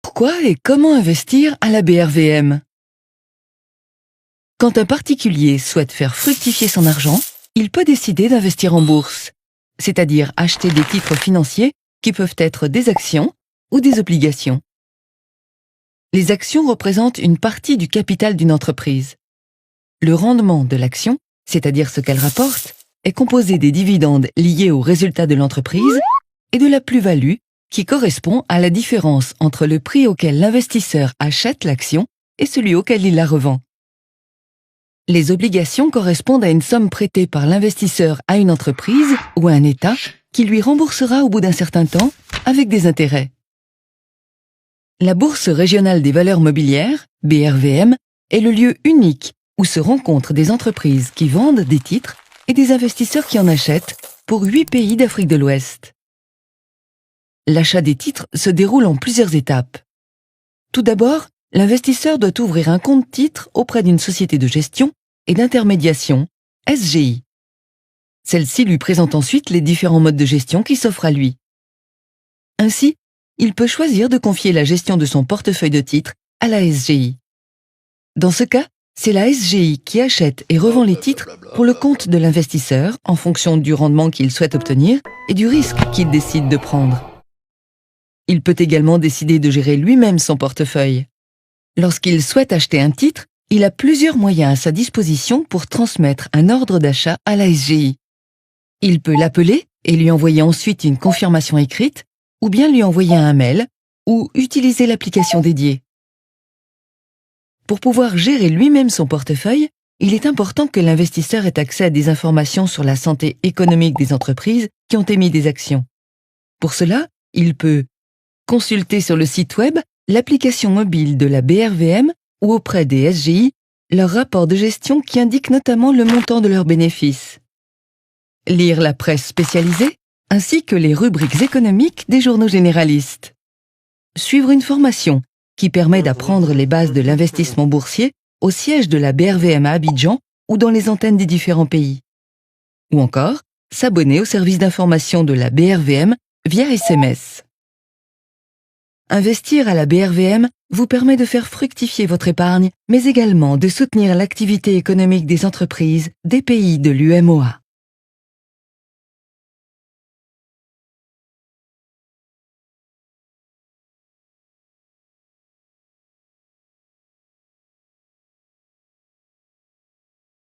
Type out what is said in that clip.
Pourquoi et comment investir à la BRVM? Quand un particulier souhaite faire fructifier son argent, il peut décider d'investir en bourse, c'est-à-dire acheter des titres financiers qui peuvent être des actions ou des obligations. Les actions représentent une partie du capital d'une entreprise. Le rendement de l'action, c'est-à-dire ce qu'elle rapporte, est composé des dividendes liés aux résultats de l'entreprise et de la plus-value qui correspond à la différence entre le prix auquel l'investisseur achète l'action et celui auquel il la revend. Les obligations correspondent à une somme prêtée par l'investisseur à une entreprise ou à un État qui lui remboursera au bout d'un certain temps avec des intérêts. La Bourse régionale des valeurs mobilières, BRVM, est le lieu unique où se rencontrent des entreprises qui vendent des titres et des investisseurs qui en achètent pour 8 pays d'Afrique de l'Ouest. L'achat des titres se déroule en plusieurs étapes. Tout d'abord, l'investisseur doit ouvrir un compte titre auprès d'une société de gestion et d'intermédiation, SGI. Celle-ci lui présente ensuite les différents modes de gestion qui s'offrent à lui. Ainsi, il peut choisir de confier la gestion de son portefeuille de titres à la SGI. Dans ce cas, c'est la SGI qui achète et revend les titres pour le compte de l'investisseur en fonction du rendement qu'il souhaite obtenir et du risque qu'il décide de prendre. Il peut également décider de gérer lui-même son portefeuille. Lorsqu'il souhaite acheter un titre, il a plusieurs moyens à sa disposition pour transmettre un ordre d'achat à la SGI. Il peut l'appeler et lui envoyer ensuite une confirmation écrite, ou bien lui envoyer un mail, ou utiliser l'application dédiée. Pour pouvoir gérer lui-même son portefeuille, il est important que l'investisseur ait accès à des informations sur la santé économique des entreprises qui ont émis des actions. Pour cela, il peut consulter sur le site web l'application mobile de la BRVM ou auprès des SGI leur rapport de gestion qui indique notamment le montant de leurs bénéfices. Lire la presse spécialisée ainsi que les rubriques économiques des journaux généralistes. Suivre une formation qui permet d'apprendre les bases de l'investissement boursier au siège de la BRVM à Abidjan ou dans les antennes des différents pays. Ou encore, s'abonner au service d'information de la BRVM via SMS. Investir à la BRVM vous permet de faire fructifier votre épargne, mais également de soutenir l'activité économique des entreprises des pays de l'UMOA.